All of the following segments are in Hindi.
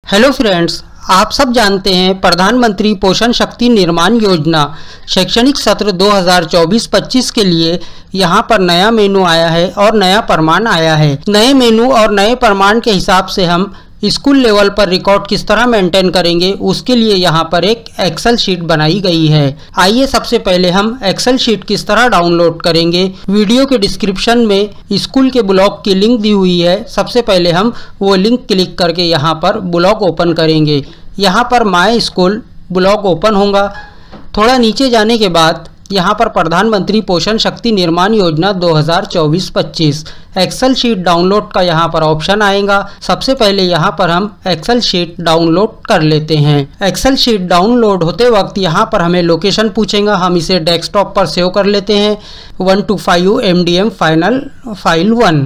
हेलो फ्रेंड्स, आप सब जानते हैं प्रधानमंत्री पोषण शक्ति निर्माण योजना शैक्षणिक सत्र 2024-25 के लिए यहाँ पर नया मेनू आया है और नया प्रमाण आया है। नए मेनू और नए प्रमाण के हिसाब से हम स्कूल लेवल पर रिकॉर्ड किस तरह मेंटेन करेंगे, उसके लिए यहाँ पर एक एक्सेल शीट बनाई गई है। आइए सबसे पहले हम एक्सेल शीट किस तरह डाउनलोड करेंगे। वीडियो के डिस्क्रिप्शन में स्कूल के ब्लॉग की लिंक दी हुई है। सबसे पहले हम वो लिंक क्लिक करके यहाँ पर ब्लॉग ओपन करेंगे। यहाँ पर माय स्कूल ब्लॉग ओपन होगा। थोड़ा नीचे जाने के बाद यहाँ पर प्रधानमंत्री पोषण शक्ति निर्माण योजना 2024-25 एक्सेल शीट डाउनलोड का यहाँ पर ऑप्शन आएगा। सबसे पहले यहाँ पर हम एक्सेल शीट डाउनलोड कर लेते हैं। एक्सेल शीट डाउनलोड होते वक्त यहाँ पर हमें लोकेशन पूछेगा। हम इसे डेस्कटॉप पर सेव कर लेते हैं। 125 MDM फाइनल फाइल 1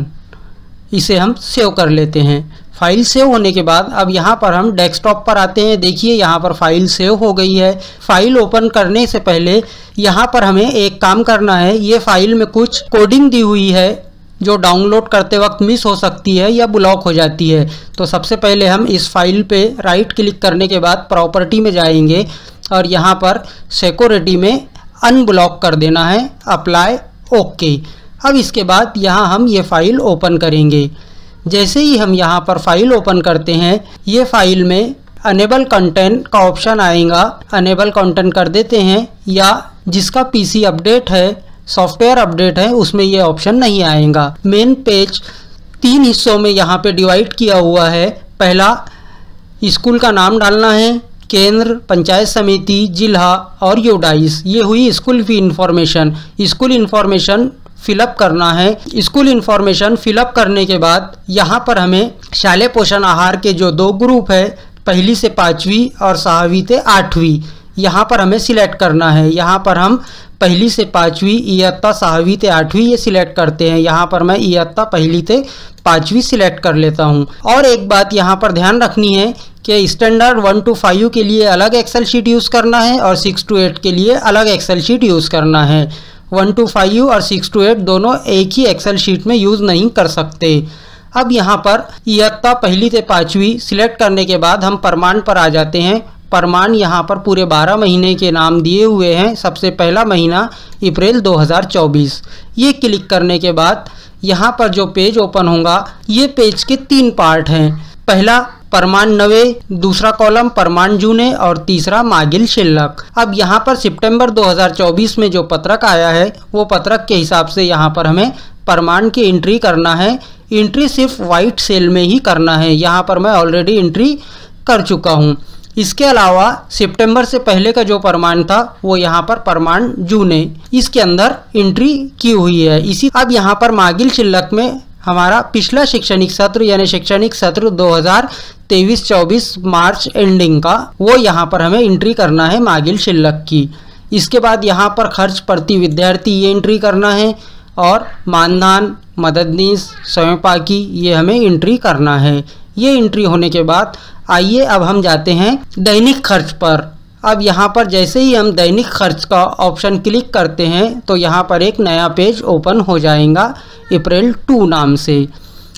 इसे हम सेव कर लेते हैं। फाइल सेव होने के बाद अब यहाँ पर हम डेस्कटॉप पर आते हैं। देखिए यहाँ पर फाइल सेव हो गई है। फाइल ओपन करने से पहले यहाँ पर हमें एक काम करना है। ये फाइल में कुछ कोडिंग दी हुई है जो डाउनलोड करते वक्त मिस हो सकती है या ब्लॉक हो जाती है। तो सबसे पहले हम इस फाइल पे राइट क्लिक करने के बाद प्रॉपर्टी में जाएंगे और यहाँ पर सिक्योरिटी में अनब्लॉक कर देना है, अप्लाई ओके। अब इसके बाद यहाँ हम ये फाइल ओपन करेंगे। जैसे ही हम यहाँ पर फाइल ओपन करते हैं, ये फाइल में अनेबल कंटेंट का ऑप्शन आएगा। अनेबल कंटेंट कर देते हैं, या जिसका पीसी अपडेट है, सॉफ्टवेयर अपडेट है, उसमें ये ऑप्शन नहीं आएगा। मेन पेज 3 हिस्सों में यहाँ पे डिवाइड किया हुआ है। पहला स्कूल का नाम डालना है, केंद्र, पंचायत समिति, जिला और यूडाइस। ये हुई स्कूल की इंफॉर्मेशन। स्कूल इंफॉर्मेशन फिलअप करना है। स्कूल इंफॉर्मेशन फिलअप करने के बाद यहाँ पर हमें शालेय पोषण आहार के जो 2 ग्रुप है, पहली से 5वीं और 6वीं से 8वीं, यहाँ पर हमें सिलेक्ट करना है। यहाँ पर हम पहली से 5वीं, इयत्ता 6वीं से 8वीं ये सिलेक्ट करते हैं। यहाँ पर मैं इयत्ता पहली से 5वीं सिलेक्ट कर लेता हूँ। और एक बात यहाँ पर ध्यान रखनी है कि स्टैंडर्ड 1 to 5 के लिए अलग एक्सेल शीट यूज़ करना है और 6 to 8 के लिए अलग एक्सेल शीट यूज़ करना है। 1 to 5 और 6 to 8 दोनों एक ही एक्सेल शीट में यूज़ नहीं कर सकते। अब यहाँ पर इयत्ता पहली से 5वीं सिलेक्ट करने के बाद हम प्रमाण पर आ जाते हैं। प्रमाण यहाँ पर पूरे 12 महीने के नाम दिए हुए हैं। सबसे पहला महीना अप्रैल 2024। ये क्लिक करने के बाद यहाँ पर जो पेज ओपन होगा, ये पेज के 3 पार्ट हैं। पहला प्रमाण नवे, दूसरा कॉलम प्रमाण जूने और तीसरा मागिल शिल्लक। अब यहाँ पर सितंबर 2024 में जो पत्रक आया है, वो पत्रक के हिसाब से यहाँ पर हमें प्रमाण की एंट्री करना है। एंट्री सिर्फ वाइट सेल में ही करना है। यहाँ पर मैं ऑलरेडी एंट्री कर चुका हूँ। इसके अलावा सितंबर से पहले का जो प्रमाण था, वो यहाँ पर प्रमाण जूने, इसके अंदर एंट्री की हुई है। इसी अब यहाँ पर मागिल शिल्लक में हमारा पिछला शैक्षणिक सत्र यानी शैक्षणिक सत्र 2023-24 मार्च एंडिंग का, वो यहाँ पर हमें एंट्री करना है मागिल शिल्लक की। इसके बाद यहाँ पर खर्च प्रति विद्यार्थी ये एंट्री करना है और मानधन, मददनीश, स्वयंपाकी ये हमें एंट्री करना है। ये एंट्री होने के बाद आइए अब हम जाते हैं दैनिक खर्च पर। अब यहाँ पर जैसे ही हम दैनिक खर्च का ऑप्शन क्लिक करते हैं, तो यहाँ पर एक नया पेज ओपन हो जाएगा अप्रैल 2 नाम से।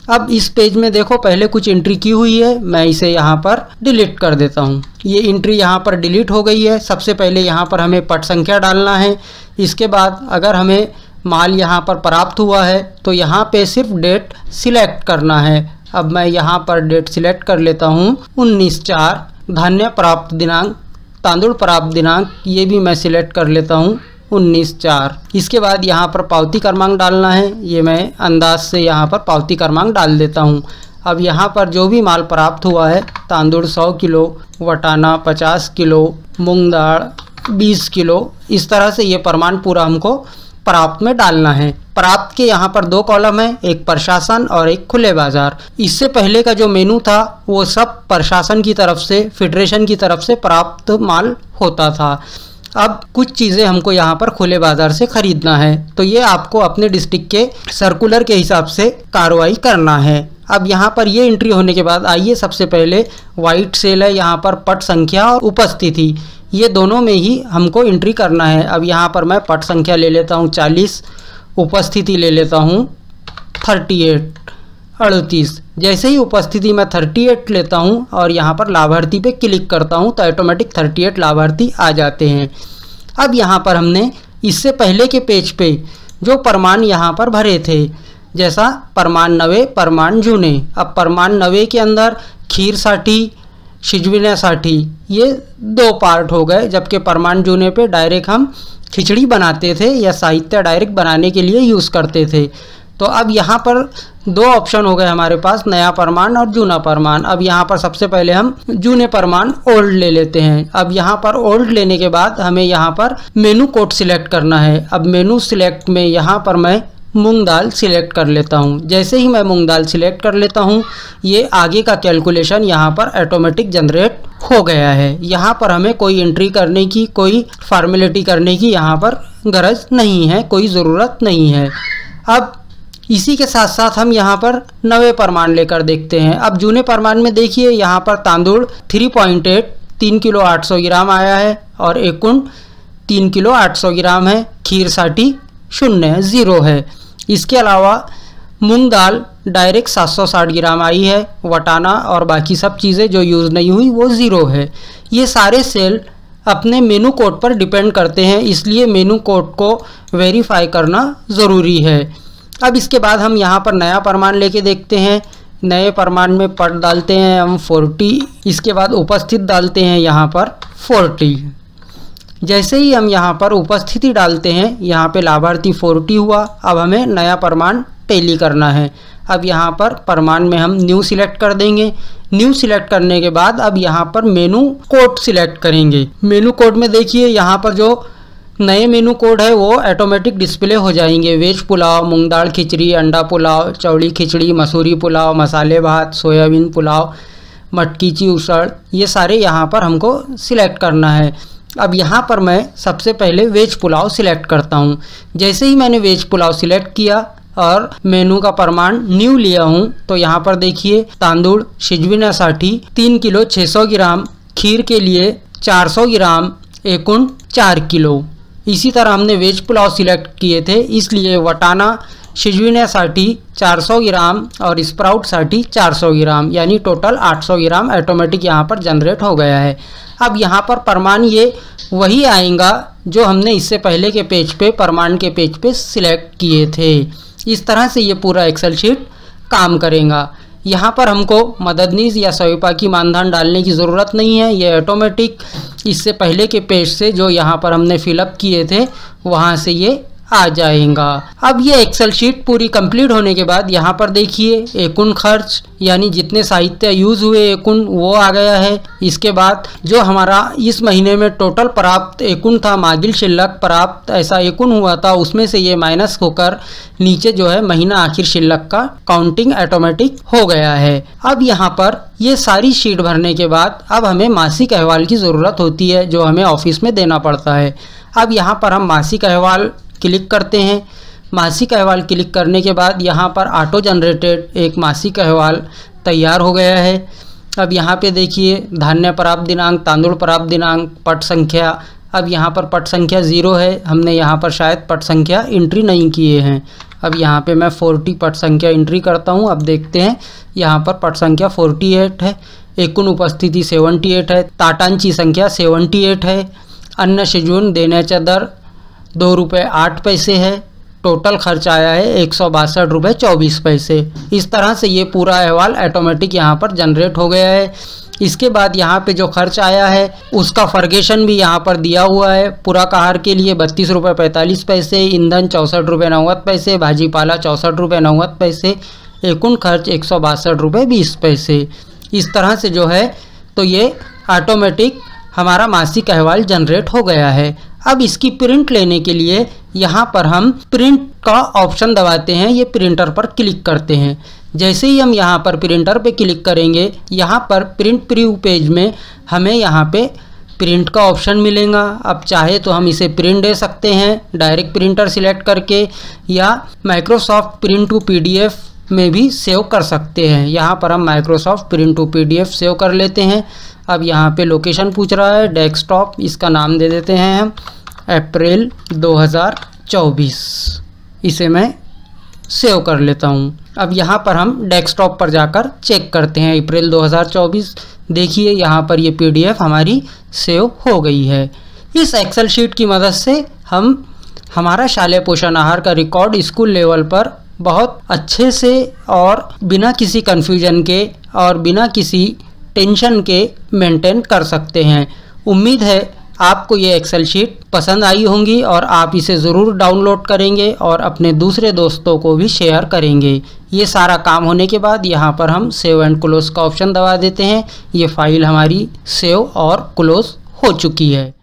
अब इस पेज में देखो पहले कुछ एंट्री की हुई है, मैं इसे यहाँ पर डिलीट कर देता हूँ। ये एंट्री यहाँ पर डिलीट हो गई है। सबसे पहले यहाँ पर हमें पट संख्या डालना है। इसके बाद अगर हमें माल यहाँ पर प्राप्त हुआ है, तो यहाँ पे सिर्फ डेट सिलेक्ट करना है। अब मैं यहाँ पर डेट सिलेक्ट कर लेता हूँ 19/4। धान्य प्राप्त दिनांक, तांदुल प्राप्त दिनांक, ये भी मैं सिलेक्ट कर लेता हूँ 19/4। इसके बाद यहाँ पर पावती क्रमांक डालना है। ये मैं अंदाज से यहाँ पर पावती क्रमांक डाल देता हूँ। अब यहाँ पर जो भी माल प्राप्त हुआ है, तांदुल 100 किलो, वटाना 50 किलो, मूंग दाल 20 किलो, इस तरह से ये प्रमाण पूरा हमको प्राप्त में डालना है। प्राप्त के यहाँ पर 2 कॉलम है, एक प्रशासन और एक खुले बाजार। इससे पहले का जो मेनू था, वो सब प्रशासन की तरफ से, फेडरेशन की तरफ से प्राप्त माल होता था। अब कुछ चीज़ें हमको यहाँ पर खुले बाजार से खरीदना है, तो ये आपको अपने डिस्ट्रिक्ट के सर्कुलर के हिसाब से कार्रवाई करना है। अब यहाँ पर ये एंट्री होने के बाद आइए सबसे पहले वाइट सेल है, यहाँ पर पट संख्या और उपस्थिति, ये दोनों में ही हमको एंट्री करना है। अब यहाँ पर मैं पट संख्या ले लेता हूँ 40, उपस्थिति ले लेता हूँ 38। 38। जैसे ही उपस्थिति में 38 लेता हूँ और यहाँ पर लाभार्थी पे क्लिक करता हूँ तो ऑटोमेटिक 38 लाभार्थी आ जाते हैं। अब यहाँ पर हमने इससे पहले के पेज पे जो प्रमाण यहाँ पर भरे थे, जैसा प्रमाण नवे, प्रमाण जूने। अब प्रमाण नवे के अंदर खीरसाठी, शिजविण्यासाठी ये 2 पार्ट हो गए, जबकि प्रमाण जूने पे डायरेक्ट हम खिचड़ी बनाते थे या साहित्य डायरेक्ट बनाने के लिए यूज़ करते थे। तो अब यहाँ पर 2 ऑप्शन हो गए हमारे पास, नया प्रमाण और जूना प्रमाण। अब यहाँ पर सबसे पहले हम जूने प्रमाण ओल्ड ले लेते हैं। अब यहाँ पर ओल्ड लेने के बाद हमें यहाँ पर मेनू कोड सिलेक्ट करना है। अब मेनू सिलेक्ट में यहाँ पर मैं मूंग दाल सिलेक्ट कर लेता हूँ। जैसे ही मैं मूंग दाल सिलेक्ट कर लेता हूँ, ये आगे का कैलकुलेशन यहाँ पर ऑटोमेटिक जनरेट हो गया है। यहाँ पर हमें कोई एंट्री करने की, कोई फॉर्मेलिटी करने की यहाँ पर गरज नहीं है, कोई ज़रूरत नहीं है। अब इसी के साथ साथ हम यहाँ पर नवे प्रमाण लेकर देखते हैं। अब जूने प्रमाण में देखिए, यहाँ पर तांदूल 3.8 3 किलो 800 ग्राम आया है और एकूण 3 किलो 800 ग्राम है। खीरसाठी 0 है। इसके अलावा मूंग दाल डायरेक्ट 760 ग्राम आई है। वटाना और बाकी सब चीज़ें जो यूज़ नहीं हुई वो 0 है। ये सारे सेल अपने मेनू कोड पर डिपेंड करते हैं, इसलिए मेनू कोड को वेरीफाई करना ज़रूरी है। अब इसके बाद हम यहाँ पर नया प्रमाण लेके देखते हैं। नए प्रमाण में पट डालते हैं हम 40, इसके बाद उपस्थित डालते हैं यहाँ पर 40। जैसे ही हम यहाँ पर उपस्थिति डालते हैं, यहाँ पे लाभार्थी 40 हुआ। अब हमें नया प्रमाण टैली करना है। अब यहाँ पर प्रमाण में हम न्यू सिलेक्ट कर देंगे। न्यू सिलेक्ट करने के बाद अब यहाँ पर मेनू कोड सिलेक्ट करेंगे। मेनू कोड में देखिए, यहाँ पर जो नए मेनू कोड है वो ऑटोमेटिक डिस्प्ले हो जाएंगे। वेज पुलाव, मूंग दाल खिचड़ी, अंडा पुलाव, चौड़ी खिचड़ी, मसूरी पुलाव, मसाले भात, सोयाबीन पुलाव, मटकी की उसड़, ये सारे यहाँ पर हमको सिलेक्ट करना है। अब यहाँ पर मैं सबसे पहले वेज पुलाव सिलेक्ट करता हूँ। जैसे ही मैंने वेज पुलाव सिलेक्ट किया और मेनू का प्रमाण न्यू लिया हूँ, तो यहाँ पर देखिए तांदूळ शिजविण्यासाठी 3 किलो 600 ग्राम, खीर के लिए 400 ग्राम, एकूण 4 किलो। इसी तरह हमने वेज पुलाव सिलेक्ट किए थे, इसलिए वटाना शिजविण्यासाठी 400 ग्राम और स्प्राउटसाठी 400 ग्राम, यानी टोटल 800 ग्राम ऑटोमेटिक यहाँ पर जनरेट हो गया है। अब यहाँ पर प्रमाण ये वही आएगा जो हमने इससे पहले के पेज पे, प्रमाण के पेज पे सिलेक्ट किए थे। इस तरह से ये पूरा एक्सेल शीट काम करेगा। यहाँ पर हमको मददनीश या सहयोगी मानधन डालने की ज़रूरत नहीं है, ये ऑटोमेटिक इससे पहले के पेज से जो यहाँ पर हमने फिलअप किए थे वहाँ से ये आ जाएगा। अब ये एक्सेल शीट पूरी कंप्लीट होने के बाद यहाँ पर देखिए एकूण खर्च, यानी जितने साहित्य यूज़ हुए एकूण वो आ गया है। इसके बाद जो हमारा इस महीने में टोटल प्राप्त एकूण था, मागिल शिल्लक प्राप्त ऐसा एकूण हुआ था, उसमें से ये माइनस होकर नीचे जो है महीना आखिर शिल्लक का काउंटिंग ऑटोमेटिक हो गया है। अब यहाँ पर ये सारी शीट भरने के बाद अब हमें मासिक अहवाल की ज़रूरत होती है, जो हमें ऑफिस में देना पड़ता है। अब यहाँ पर हम मासिक अहवाल क्लिक करते हैं। मासिक अहवाल क्लिक करने के बाद यहाँ पर ऑटो जनरेटेड एक मासिक अहवाल तैयार हो गया है। अब यहाँ पे देखिए धान्य प्राप्त दिनांक, तांदूल प्राप्त दिनांक, पट संख्या। अब यहाँ पर पट संख्या 0 है, हमने यहाँ पर शायद पट संख्या एंट्री नहीं किए हैं। अब यहाँ पे मैं 40 पट संख्या एंट्री करता हूँ। अब देखते हैं यहाँ पर पट संख्या 48 है, एकूण उपस्थिति 78 है, ताटांची संख्या 78 है, अन्न शिजवून देण्याचा दर 2 रुपये 8 पैसे है, टोटल खर्च आया है 162 रुपये 24 पैसे। इस तरह से ये पूरा अहवाल ऑटोमेटिक यहाँ पर जनरेट हो गया है। इसके बाद यहाँ पे जो खर्च आया है उसका फर्गेशन भी यहाँ पर दिया हुआ है। पूरा आहार के लिए 32 रुपये 45 पैसे, ईंधन 64 रुपये 90 पैसे, भाजीपाला 64 रुपये 90 पैसे, एकूण खर्च 162 रुपये 20 पैसे। इस तरह से जो है तो ये ऑटोमेटिक हमारा मासिक अहवाल जनरेट हो गया है। अब इसकी प्रिंट लेने के लिए यहाँ पर हम प्रिंट का ऑप्शन दबाते हैं, ये प्रिंटर पर क्लिक करते हैं। जैसे ही हम यहाँ पर प्रिंटर पे क्लिक करेंगे, यहाँ पर प्रिंट प्रीव्यू पेज में हमें यहाँ पे प्रिंट का ऑप्शन मिलेगा। अब चाहे तो हम इसे प्रिंट दे सकते हैं डायरेक्ट प्रिंटर सिलेक्ट करके, या माइक्रोसॉफ्ट प्रिंट टू PDF में भी सेव कर सकते हैं। यहाँ पर हम Microsoft Print to PDF save कर लेते हैं। अब यहाँ पे लोकेशन पूछ रहा है, डेस्कटॉप, इसका नाम दे देते हैं हम अप्रैल 2024। इसे मैं सेव कर लेता हूँ। अब यहाँ पर हम डेस्कटॉप पर जाकर चेक करते हैं अप्रैल 2024। देखिए यहाँ पर ये PDF हमारी सेव हो गई है। इस एक्सेल शीट की मदद से हम हमारा शालेय पोषण आहार का रिकॉर्ड स्कूल लेवल पर बहुत अच्छे से और बिना किसी कन्फ्यूजन के और बिना किसी टेंशन के मेंटेन कर सकते हैं। उम्मीद है आपको ये एक्सेल शीट पसंद आई होंगी और आप इसे ज़रूर डाउनलोड करेंगे और अपने दूसरे दोस्तों को भी शेयर करेंगे। ये सारा काम होने के बाद यहाँ पर हम सेव एंड क्लोज का ऑप्शन दबा देते हैं। ये फाइल हमारी सेव और क्लोज हो चुकी है।